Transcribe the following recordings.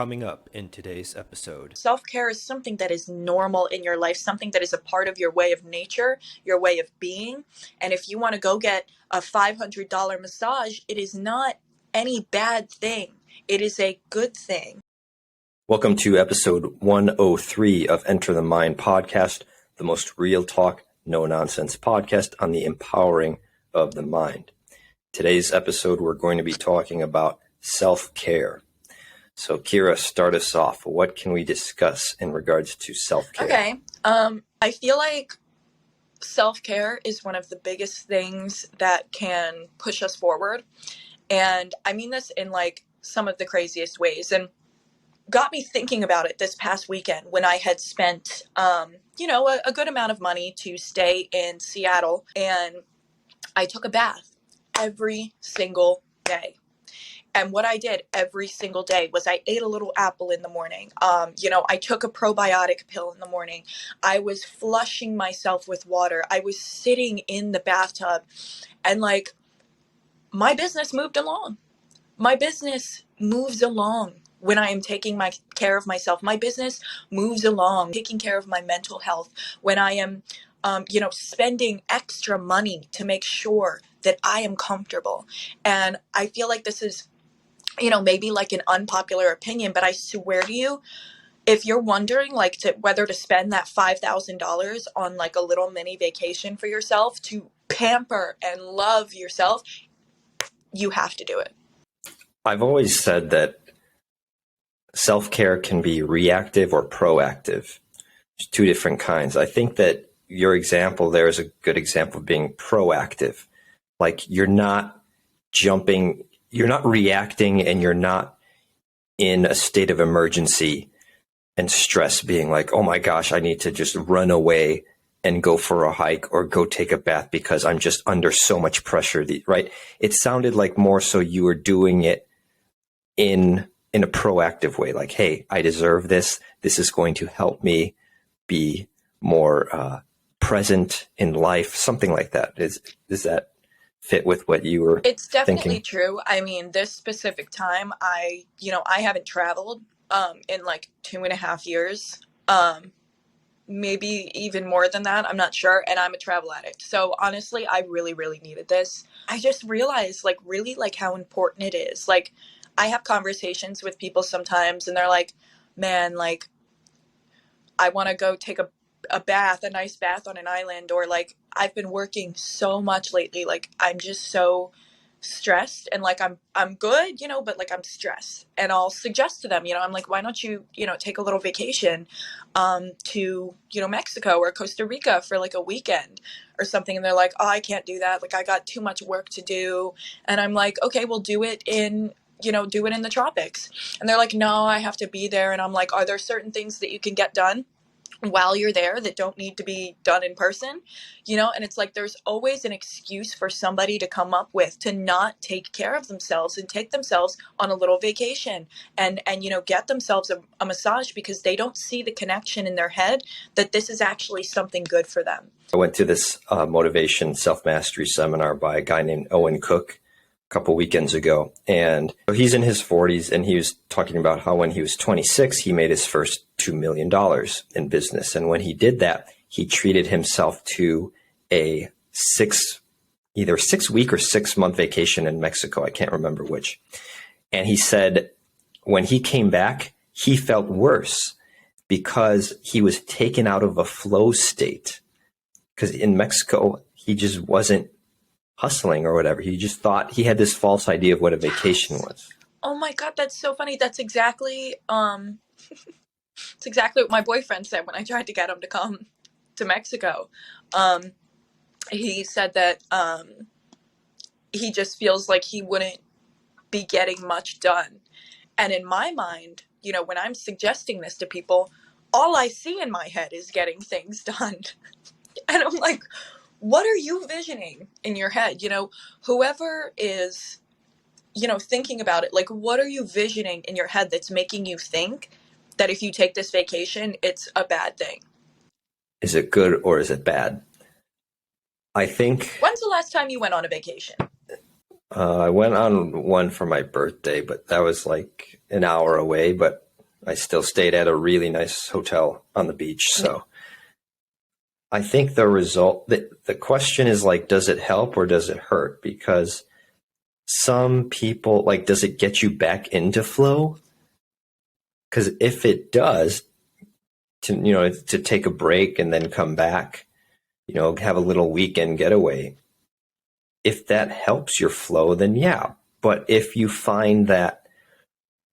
Coming up in today's episode. Self-care is something that is normal in your life, something that is a part of your way of nature, your way of being. And if you want to go get a $500 massage, it is not any bad thing. It is a good thing. Welcome to episode 103 of Enter the Mind podcast, the most real talk, no nonsense podcast on the empowering of the mind. Today's episode, we're going to be talking about self-care. So Kira, start us off. What can we discuss in regards to self-care? Okay. I feel like self-care is one of the biggest things that can push us forward. And I mean this in like some of the craziest ways. And got me thinking about it this past weekend when I had spent, a good amount of money to stay in Seattle. And I took a bath every single day. And what I did every single day was I ate a little apple in the morning. I took a probiotic pill in the morning. I was flushing myself with water. I was sitting in the bathtub and my business moved along. My business moves along when I am taking care of myself. My business moves along, taking care of my mental health. When I am, spending extra money to make sure that I am comfortable. And I feel like this is, maybe like an unpopular opinion, but I swear to you, if you're wondering whether to spend that $5,000 on like a little mini vacation for yourself to pamper and love yourself, you have to do it. I've always said that self-care can be reactive or proactive. There's two different kinds. I think that your example there is a good example of being proactive. Like you're not reacting, and you're not in a state of emergency and stress being like, oh my gosh, I need to just run away and go for a hike or go take a bath because I'm just under so much pressure, right? It sounded like more so you were doing it in a proactive way, like, hey, I deserve this. This is going to help me be more present in life, something like that. Is that fit with what you were It's definitely thinking? true. I mean, this specific time, I haven't traveled in like 2.5 years, maybe even more than that. I'm not sure. And I'm a travel addict. So honestly, I really, really needed this. I just realized really how important it is. Like I have conversations with people sometimes and they're like, man, I want to go take a nice bath on an island, or I've been working so much lately. I'm just so stressed and I'm good, but I'm stressed. And I'll suggest to them, I'm like, why don't you, take a little vacation to, Mexico or Costa Rica for a weekend or something. And they're like, oh, I can't do that. I got too much work to do. And I'm like, okay, we'll do it in the tropics. And they're like, no, I have to be there. And I'm like, are there certain things that you can get done while you're there that don't need to be done in person, and it's like there's always an excuse for somebody to come up with to not take care of themselves and take themselves on a little vacation and get themselves a massage because they don't see the connection in their head that this is actually something good for them. I went to this motivation self-mastery seminar by a guy named Owen Cook a couple weekends ago. And he's in his 40s, and he was talking about how when he was 26, he made his first $2 million in business. And when he did that, he treated himself to a either 6-week or 6-month vacation in Mexico. I can't remember which. And he said when he came back, he felt worse because he was taken out of a flow state. Because in Mexico, he just wasn't hustling or whatever. He just thought he had this false idea of what a vacation was. Oh my God, that's so funny. That's exactly it's exactly what my boyfriend said when I tried to get him to come to Mexico. He said that he just feels like he wouldn't be getting much done. And in my mind, when I'm suggesting this to people, all I see in my head is getting things done. And I'm like, what are you visioning in your head? Whoever is, thinking about it, what are you visioning in your head that's making you think that if you take this vacation, it's a bad thing? Is it good or is it bad? I think. When's the last time you went on a vacation? I went on one for my birthday, but that was like an hour away. But I still stayed at a really nice hotel on the beach. So I think the question is like, does it help or does it hurt? Because some people, like, does it get you back into flow? Because if it does, to take a break and then come back, have a little weekend getaway. If that helps your flow, then yeah. But if you find that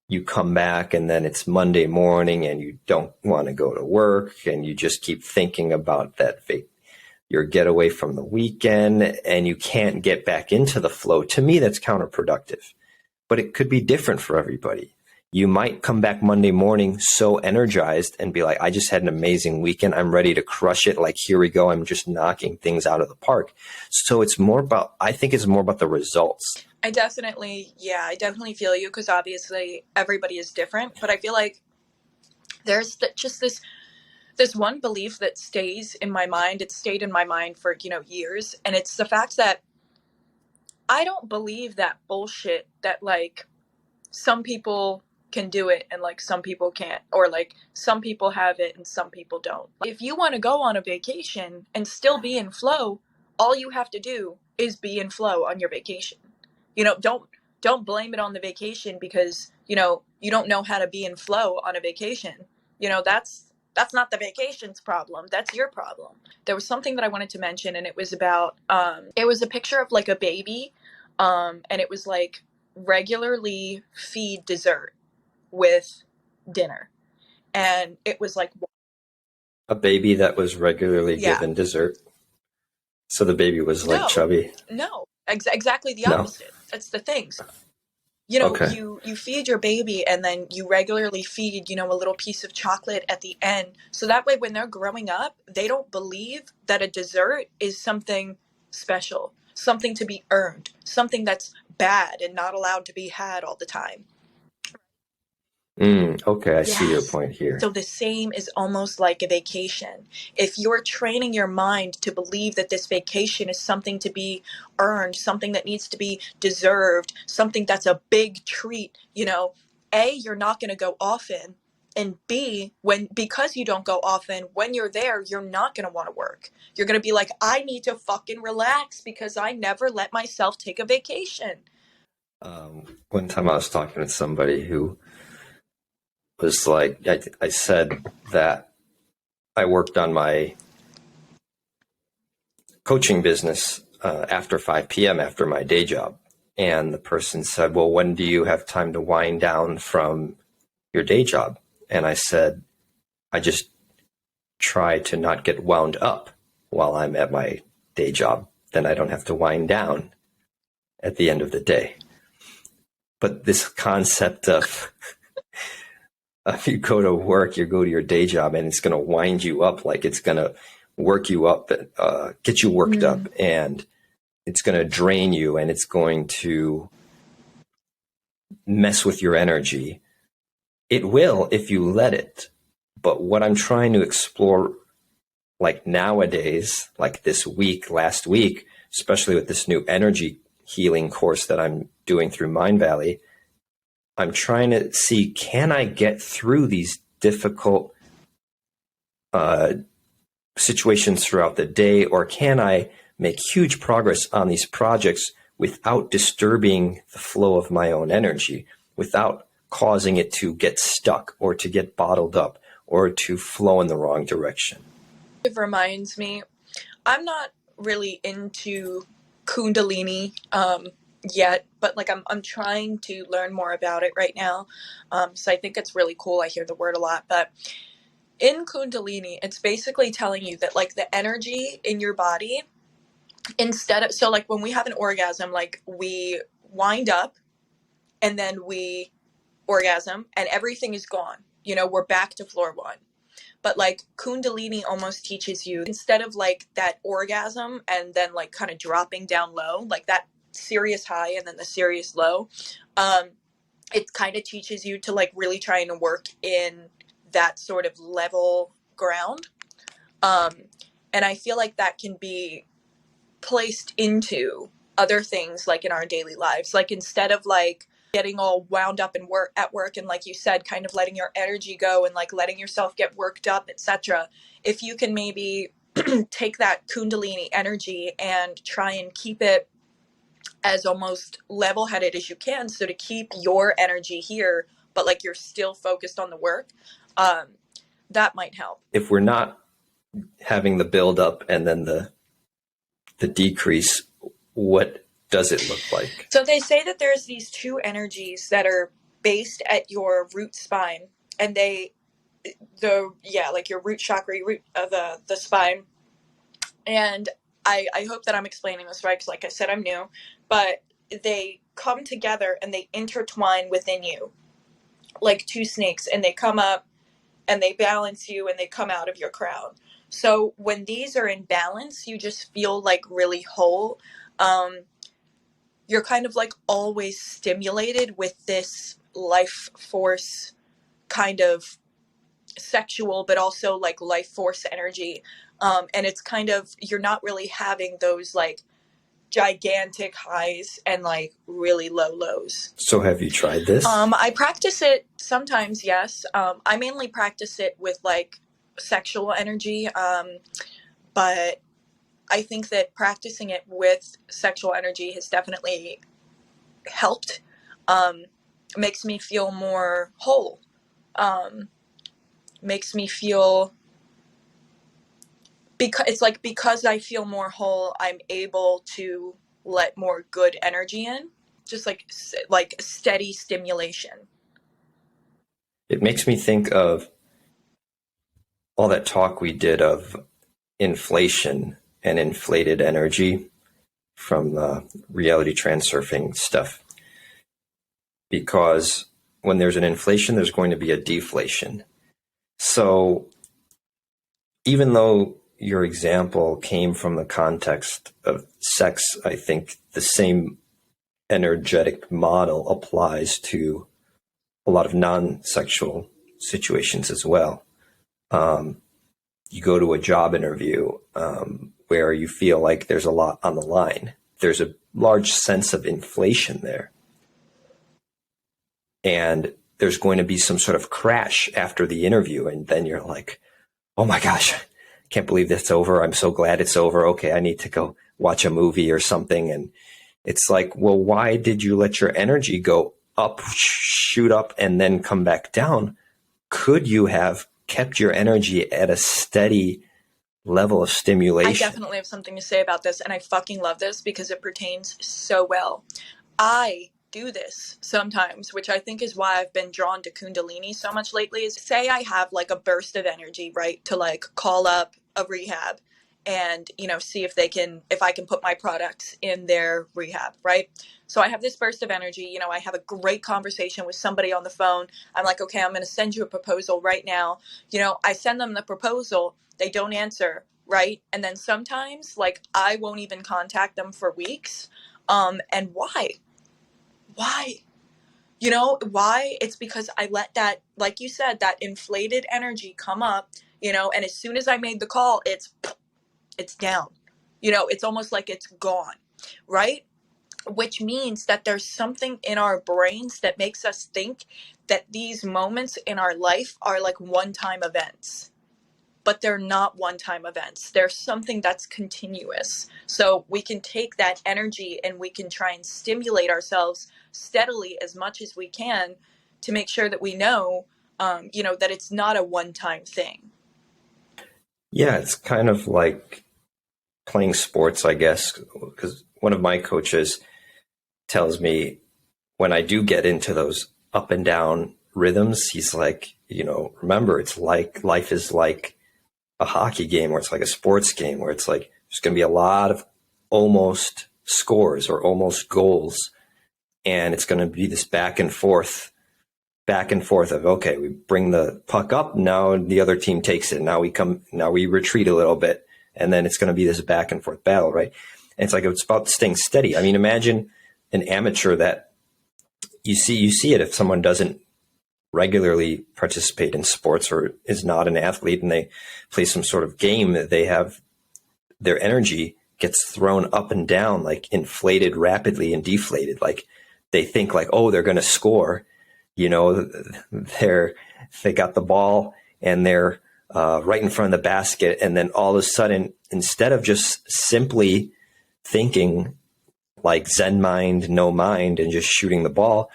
you come back and then it's Monday morning and you don't want to go to work and you just keep thinking about your getaway from the weekend and you can't get back into the flow, to me, that's counterproductive. But it could be different for everybody. You might come back Monday morning so energized and be like, I just had an amazing weekend. I'm ready to crush it. Like, here we go. I'm just knocking things out of the park. So I think it's more about the results. I definitely feel you, because obviously everybody is different. But I feel like there's just this one belief that stays in my mind. It's stayed in my mind for, years. And it's the fact that I don't believe that bullshit that, like, some people can do it and, like, some people can't, or, like, some people have it and some people don't. If you want to go on a vacation and still be in flow, all you have to do is be in flow on your vacation. Don't blame it on the vacation because, you don't know how to be in flow on a vacation. That's not the vacation's problem. That's your problem. There was something that I wanted to mention, and it was about, it was a picture of, like, a baby, and it was like, regularly feed dessert with dinner. And it was like a baby that was regularly given dessert. So the baby was like chubby. No, exactly the opposite. That's the thing. Okay. You feed your baby and then you regularly feed, a little piece of chocolate at the end. So that way when they're growing up, they don't believe that a dessert is something special, something to be earned, something that's bad and not allowed to be had all the time. Okay, I see your point here. So the same is almost like a vacation. If you're training your mind to believe that this vacation is something to be earned, something that needs to be deserved, something that's a big treat, A, you're not going to go often. And B, because you don't go often, when you're there, you're not going to want to work. You're going to be like, I need to fucking relax because I never let myself take a vacation. One time I was talking with somebody who was like, I said that I worked on my coaching business after 5 p.m. after my day job. And the person said, well, when do you have time to wind down from your day job? And I said, I just try to not get wound up while I'm at my day job. Then I don't have to wind down at the end of the day. But this concept of if you go to work, you go to your day job and it's going to wind you up, like it's going to work you up, get you worked up, and it's going to drain you and it's going to mess with your energy. It will if you let it. But what I'm trying to explore, like nowadays, like last week, especially with this new energy healing course that I'm doing through Mind Valley, I'm trying to see, can I get through these difficult situations throughout the day, or can I make huge progress on these projects without disturbing the flow of my own energy, without causing it to get stuck or to get bottled up or to flow in the wrong direction? It reminds me, I'm not really into Kundalini yet, but like I'm trying to learn more about it right now. So I think it's really cool. I hear the word a lot, but in Kundalini, it's basically telling you that, like, the energy in your body, so like when we have an orgasm, like we wind up and then we orgasm and everything is gone. We're back to floor one. But like Kundalini almost teaches you, instead of like that orgasm and then like kind of dropping down low, like that serious high and then the serious low, it kind of teaches you to like really try and work in that sort of level ground. And I feel like that can be placed into other things like in our daily lives. Like instead of like getting all wound up in work at work, and like you said, kind of letting your energy go and like letting yourself get worked up, etc. If you can maybe take that kundalini energy and try and keep it as almost level-headed as you can, so to keep your energy here but like you're still focused on the work, that might help. If we're not having the build up and then the decrease, what does it look like? So they say that there's these two energies that are based at your root spine, and like your root chakra, your root of the spine. And I hope that I'm explaining this right, because like I said, I'm new, but they come together and they intertwine within you like two snakes, and they come up and they balance you and they come out of your crown. So when these are in balance, you just feel like really whole. You're kind of like always stimulated with this life force kind of sexual, but also like life force energy. And it's kind of, you're not really having those like gigantic highs and like really low lows. So have you tried this? I practice it sometimes, yes. I mainly practice it with like sexual energy. But I think that practicing it with sexual energy has definitely helped. Makes me feel more whole. Makes me feel, because I feel more whole, I'm able to let more good energy in, just like steady stimulation. It makes me think of all that talk we did of inflation and inflated energy from the reality transurfing stuff. Because when there's an inflation, there's going to be a deflation. So even though your example came from the context of sex, I think the same energetic model applies to a lot of non-sexual situations as well. You go to a job interview where you feel like there's a lot on the line. There's a large sense of inflation there. And there's going to be some sort of crash after the interview. And then you're like, oh my gosh, I can't believe that's over. I'm so glad it's over. Okay, I need to go watch a movie or something. And it's like, well, why did you let your energy go up, shoot up, and then come back down? Could you have kept your energy at a steady level of stimulation? I definitely have something to say about this, and I fucking love this because it pertains so well. I do this sometimes, which I think is why I've been drawn to Kundalini so much lately, is say I have like a burst of energy, right, to like call up a rehab and, see if I can put my products in their rehab, right? So I have this burst of energy, I have a great conversation with somebody on the phone. I'm like, okay, I'm going to send you a proposal right now. I send them the proposal. They don't answer, right? And then sometimes like I won't even contact them for weeks. And why? Why? Why? It's because I let that, like you said, that inflated energy come up, and as soon as I made the call, it's down. It's almost like it's gone, right? Which means that there's something in our brains that makes us think that these moments in our life are like one-time events. But they're not one-time events. There's something that's continuous. So we can take that energy and we can try and stimulate ourselves steadily as much as we can to make sure that we know, that it's not a one-time thing. Yeah, it's kind of like playing sports, I guess, because one of my coaches tells me when I do get into those up and down rhythms, he's like, remember, it's like life is like a hockey game, or it's like a sports game where it's like there's going to be a lot of almost scores or almost goals, and it's going to be this back and forth of, okay, we bring the puck up, now the other team takes it, now we retreat a little bit, and then it's going to be this back and forth battle, right? And it's like it's about staying steady. I mean, imagine an amateur that you see it if someone doesn't regularly participate in sports or is not an athlete and they play some sort of game, that they have their energy gets thrown up and down, like inflated rapidly and deflated. Like they think like, oh, they're going to score. You know, they got the ball and they're right in front of the basket. And then all of a sudden, instead of just simply thinking like Zen mind, no mind, and just shooting the ball,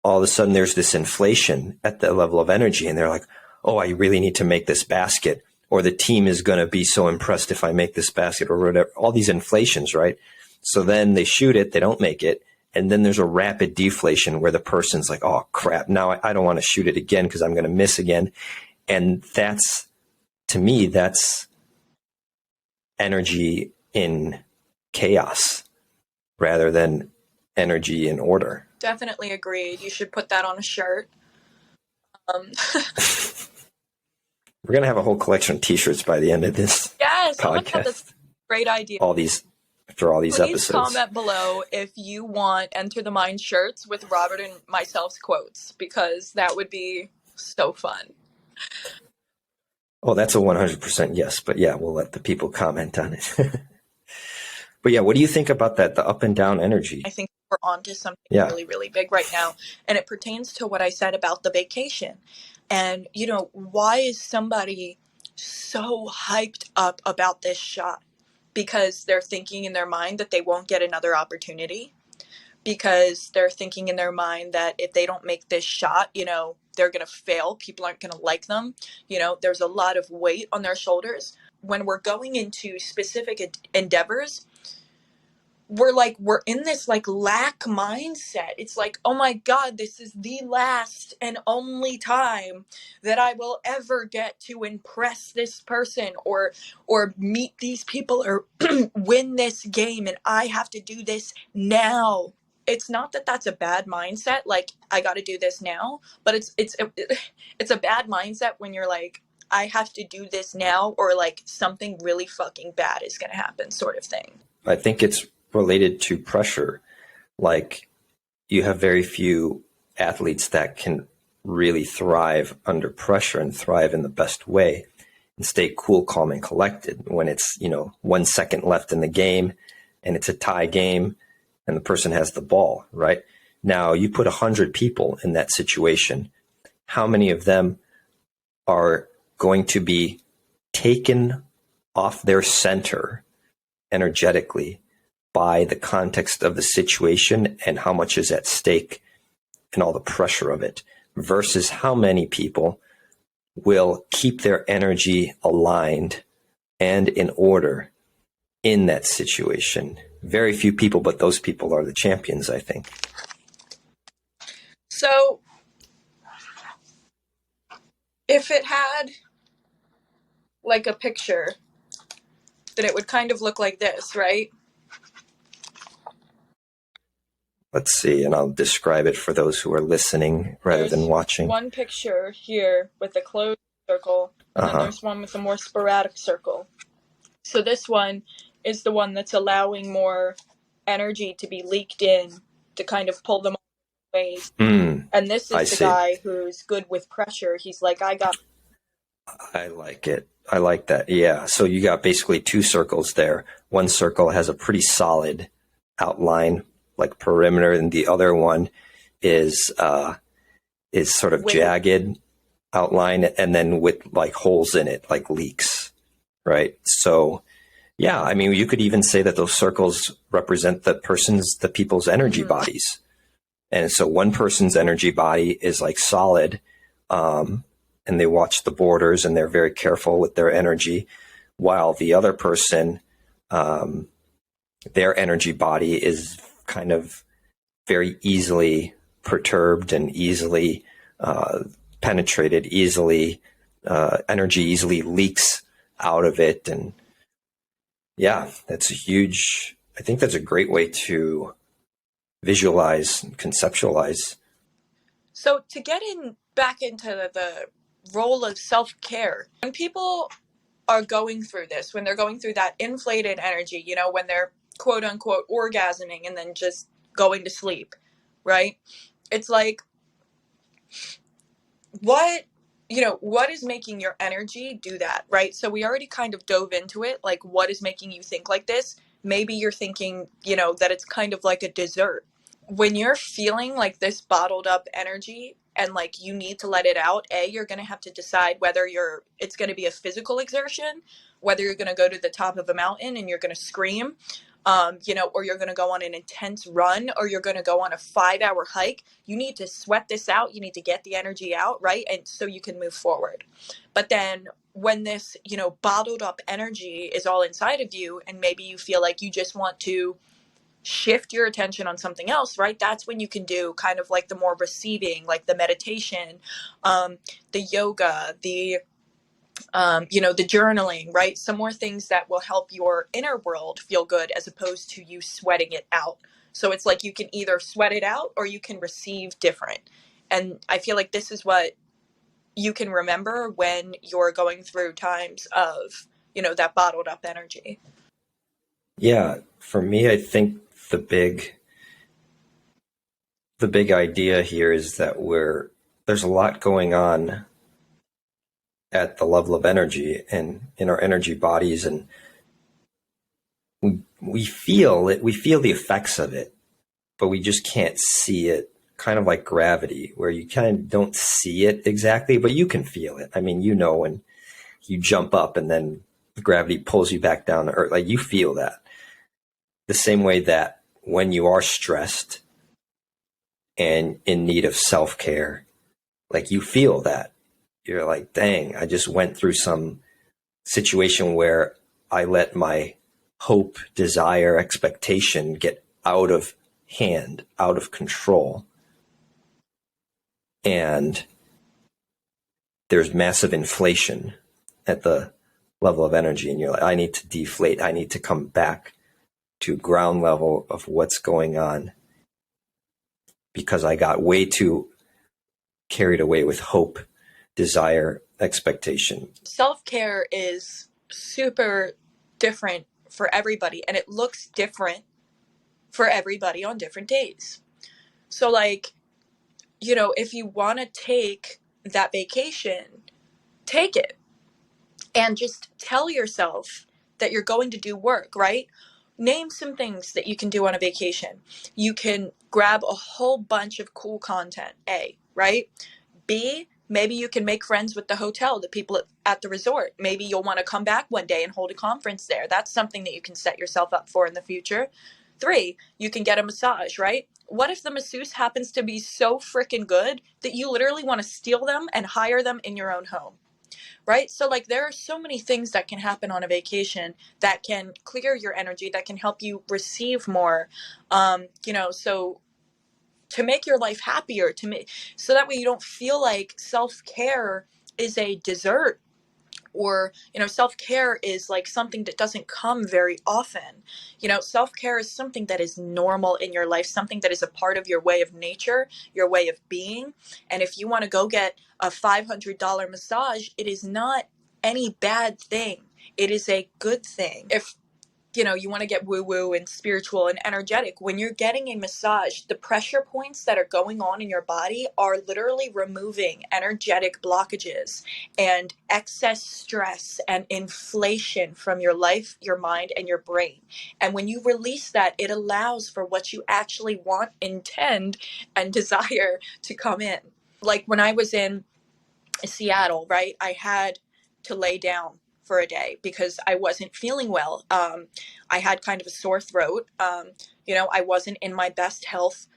all of a sudden there's this inflation at the level of energy. And they're like, oh, I really need to make this basket, or the team is going to be so impressed if I make this basket, or whatever, all these inflations, right? So then they shoot it, they don't make it. And then there's a rapid deflation where the person's like, oh crap, now I don't want to shoot it again because I'm going to miss again. And that's, to me, that's energy in chaos rather than energy in order. Definitely agreed. You should put that on a shirt. We're going to have a whole collection of t-shirts by the end of this Yes, podcast. oh my God, that's a great idea. After all these Please episodes. comment below if you want Enter the Mind shirts with Robert and myself's quotes, because that would be so fun. Oh, that's a 100% yes. But yeah, we'll let the people comment on it. But yeah, what do you think about that? The up and down energy? I think we're onto something really, really big right now. And it pertains to what I said about the vacation. And, you know, why is somebody so hyped up about this shot? Because they're thinking in their mind that they won't get another opportunity. Because they're thinking in their mind that if they don't make this shot, you know, they're going to fail. People aren't going to like them. You know, there's a lot of weight on their shoulders. When we're going into specific endeavors, we're in this like lack mindset. It's like, oh my God, this is the last and only time that I will ever get to impress this person or meet these people or win this game, and I have to do this now. It's not that that's a bad mindset, like I got to do this now, but it's a bad mindset when you're like, I have to do this now, or like something really fucking bad is going to happen, sort of thing. I think it's related to pressure. Like, you have very few athletes that can really thrive under pressure and thrive in the best way and stay cool, calm, and collected when it's, 1 second left in the game and it's a tie game and the person has the ball, right? Now, you put 100 people in that situation. How many of them are going to be taken off their center energetically by the context of the situation and how much is at stake and all the pressure of it, versus how many people will keep their energy aligned and in order in that situation? Very few people, but those people are the champions, I think. So, if it had like a picture, then it would kind of look like this, right? Let's see, and I'll describe it for those who are listening rather than watching. One picture here with a closed circle, and then there's one with a more sporadic circle. So this one is the one that's allowing more energy to be leaked in to kind of pull them away. And this is the guy who's good with pressure. He's like, I like it. I like that. Yeah. So you got basically two circles there. One circle has a pretty solid outline, like perimeter, and the other one is sort of jagged outline, and then with like holes in it, like leaks, right? So yeah, I mean, you could even say that those circles represent the people's energy bodies. And so one person's energy body is like solid, and they watch the borders and they're very careful with their energy, while the other person, their energy body is kind of very easily perturbed and easily penetrated, energy easily leaks out of it. And yeah, that's I think that's a great way to visualize and conceptualize. So to get back into the role of self-care, when people are going through this, when they're going through that inflated energy, when they're quote unquote orgasming and then just going to sleep, right? It's like, what is making your energy do that, right? So we already kind of dove into it, like what is making you think like this? Maybe you're thinking, that it's kind of like a dessert. when you're feeling like this bottled up energy and like you need to let it out, you're going to have to decide whether it's going to be a physical exertion, whether you're going to go to the top of a mountain and you're going to scream, or you're going to go on an intense run, or you're going to go on a 5-hour hike. You need to sweat this out. You need to get the energy out, right? And so you can move forward. But then when this, bottled up energy is all inside of you, and maybe you feel like you just want to shift your attention on something else, right? That's when you can do kind of like the more receiving, like the meditation, the yoga, the journaling, right? Some more things that will help your inner world feel good as opposed to you sweating it out. So it's like you can either sweat it out or you can receive different. And I feel like this is what you can remember when you're going through times of, that bottled up energy. Yeah, for me, I think the big idea here is that there's a lot going on at the level of energy and in our energy bodies, and we feel it, we feel the effects of it, but we just can't see it, kind of like gravity, where you kind of don't see it exactly, but you can feel it. I mean, when you jump up and then gravity pulls you back down to earth, like you feel that. The same way that when you are stressed and in need of self-care, like you feel that. You're like, dang, I just went through some situation where I let my hope, desire, expectation get out of hand, out of control. And there's massive inflation at the level of energy. And you're like, I need to deflate. I need to come back to ground level of what's going on, because I got way too carried away with hope, desire, expectation. Self-care is super different for everybody, and it looks different for everybody on different days. So like, if you want to take that vacation, take it, and just tell yourself that you're going to do work, right? Name some things that you can do on a vacation. You can grab a whole bunch of cool content, A, right? B, maybe you can make friends with the hotel, the people at the resort. Maybe you'll want to come back one day and hold a conference there. That's something that you can set yourself up for in the future. 3, you can get a massage, right? What if the masseuse happens to be so freaking good that you literally want to steal them and hire them in your own home? Right? So like there are so many things that can happen on a vacation that can clear your energy, that can help you receive more, so to make your life happier, so that way you don't feel like self-care is a dessert, or self-care is like something that doesn't come very often. Self-care is something that is normal in your life, something that is a part of your way of nature, your way of being. And if you want to go get a $500 massage, it is not any bad thing. It is a good thing. If you want to get woo-woo and spiritual and energetic, when you're getting a massage, the pressure points that are going on in your body are literally removing energetic blockages and excess stress and inflation from your life, your mind, and your brain. And when you release that, it allows for what you actually want, intend, and desire to come in. Like when I was in Seattle, right, I had to lay down for a day because I wasn't feeling well. I had kind of a sore throat. I wasn't in my best health.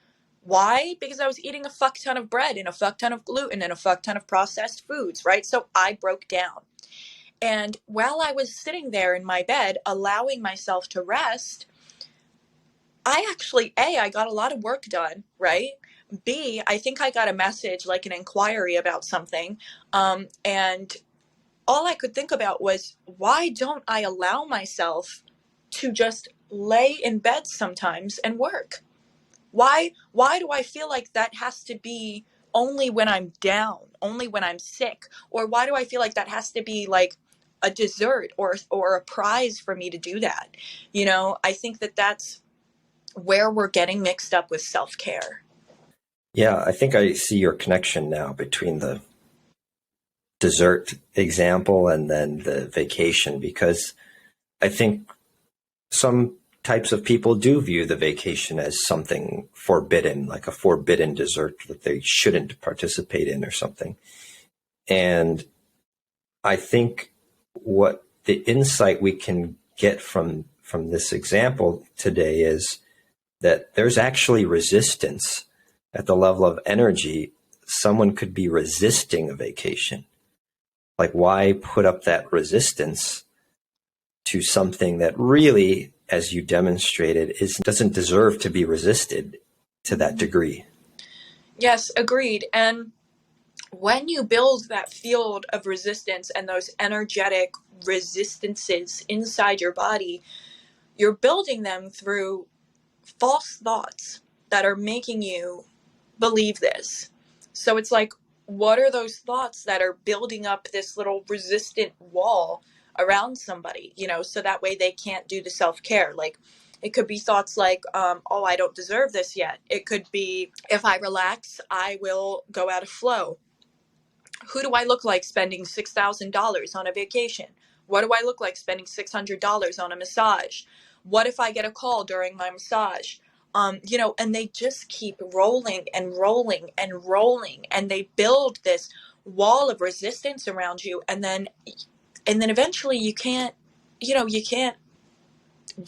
Why? Because I was eating a fuck ton of bread and a fuck ton of gluten and a fuck ton of processed foods, right? So I broke down. And while I was sitting there in my bed, allowing myself to rest, I actually, I got a lot of work done, right? B, I think I got a message, like an inquiry about something. And all I could think about was, why don't I allow myself to just lay in bed sometimes and work? Why do I feel like that has to be only when I'm down, only when I'm sick? Or why do I feel like that has to be like a dessert or a prize for me to do that? I think that that's where we're getting mixed up with self-care. Yeah, I think I see your connection now between the dessert example and then the vacation, because I think some types of people do view the vacation as something forbidden, like a forbidden dessert that they shouldn't participate in or something. And I think what the insight we can get from this example today is that there's actually resistance at the level of energy. Someone could be resisting a vacation. Like, why put up that resistance to something that really, as you demonstrated, doesn't deserve to be resisted to that degree? Yes, agreed. And when you build that field of resistance and those energetic resistances inside your body, you're building them through false thoughts that are making you believe this. So it's like, what are those thoughts that are building up this little resistant wall around somebody, so that way they can't do the self-care? Like, it could be thoughts like, oh, I don't deserve this yet. It could be, if I relax, I will go out of flow. Who do I look like spending $6,000 on a vacation? What do I look like spending $600 on a massage? What if I get a call during my massage? And they just keep rolling and rolling and rolling, and they build this wall of resistance around you, and then eventually you can't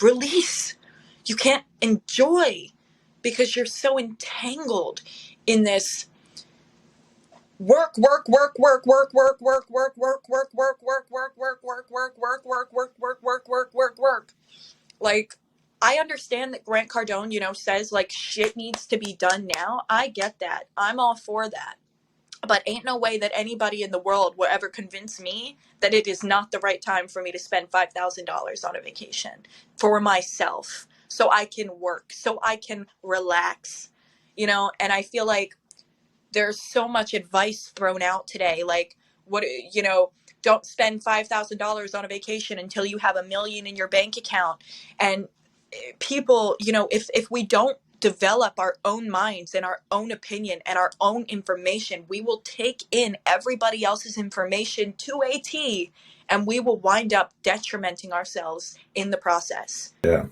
release, you can't enjoy, because you're so entangled in this work. Like, I understand that Grant Cardone, says like shit needs to be done now. I get that. I'm all for that. But ain't no way that anybody in the world will ever convince me that it is not the right time for me to spend $5,000 on a vacation for myself, so I can work, so I can relax, and I feel like there's so much advice thrown out today. Like, don't spend $5,000 on a vacation until you have $1 million in your bank account. And people, if we don't develop our own minds and our own opinion and our own information, we will take in everybody else's information to a T, and we will wind up detrimenting ourselves in the process. Yeah.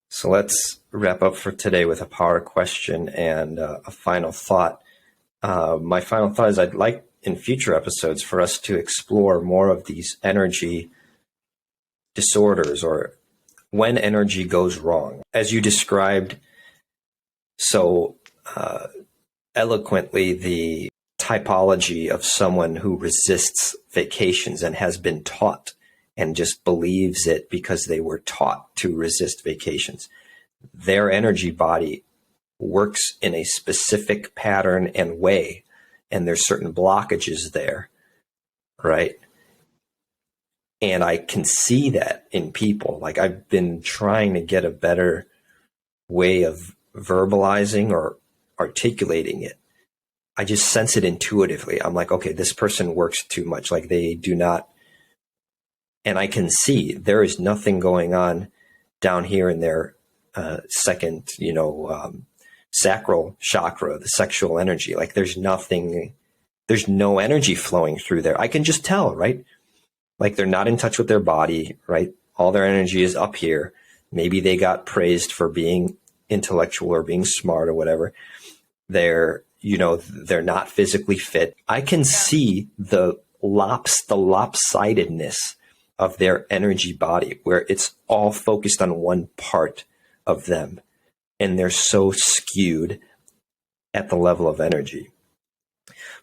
So let's wrap up for today with a power question and a final thought. My final thought is, I'd like in future episodes for us to explore more of these energy disorders, or when energy goes wrong. As you described so eloquently, the typology of someone who resists vacations and has been taught and just believes it because they were taught to resist vacations. Their energy body works in a specific pattern and way, and there's certain blockages there, right? And I can see that in people. Like, I've been trying to get a better way of verbalizing or articulating it. I just sense it intuitively. I'm like, okay, this person works too much. Like, they do not. And I can see there is nothing going on down here in their second, sacral chakra, the sexual energy. Like, there's no energy flowing through there. I can just tell, right? Like, they're not in touch with their body, right? All their energy is up here. Maybe they got praised for being intellectual or being smart or whatever. They're not physically fit. I can see the lopsidedness of their energy body, where it's all focused on one part of them, and they're so skewed at the level of energy.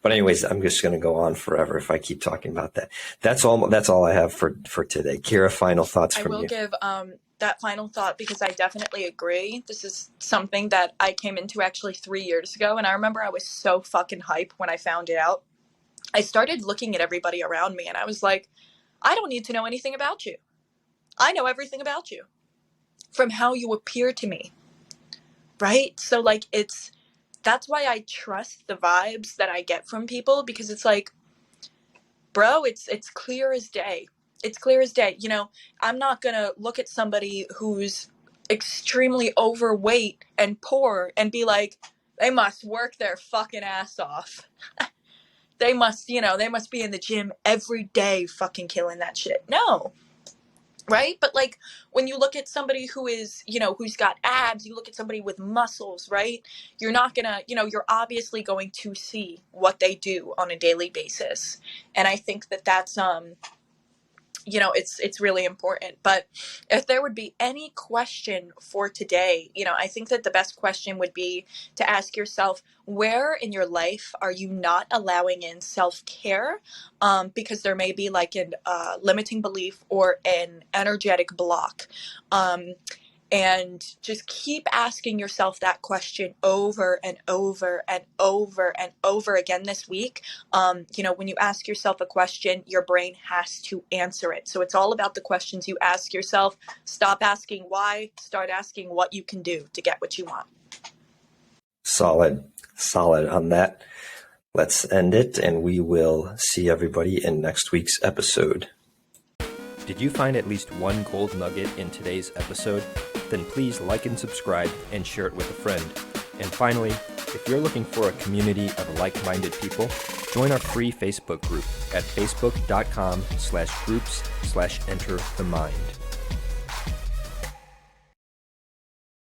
But anyways, I'm just going to go on forever if I keep talking about that. That's all I have for today. Kira, final thoughts from you. I will give that final thought, because I definitely agree. This is something that I came into actually 3 years ago, and I remember I was so fucking hype when I found it out. I started looking at everybody around me, and I was like, I don't need to know anything about you. I know everything about you from how you appear to me, right? So like, that's why I trust the vibes that I get from people, because it's like, bro, it's clear as day. It's clear as day. I'm not going to look at somebody who's extremely overweight and poor and be like, they must work their fucking ass off. They must be in the gym every day fucking killing that shit. No. right? But like when you look at somebody who is, who's got abs, you look at somebody with muscles, right? You're not gonna, you're obviously going to see what they do on a daily basis. And I think that that's it's really important. But if there would be any question for today, I think that the best question would be to ask yourself, where in your life are you not allowing in self-care, because there may be like an limiting belief or an energetic block. And just keep asking yourself that question over and over and over and over again this week. When you ask yourself a question, your brain has to answer it. So it's all about the questions you ask yourself. Stop asking why, start asking what you can do to get what you want. Solid on that. Let's end it, and we will see everybody in next week's episode. Did you find at least one gold nugget in today's episode? Then please like and subscribe and share it with a friend. And finally, if you're looking for a community of like-minded people, join our free Facebook group at facebook.com/groups/enterthemind.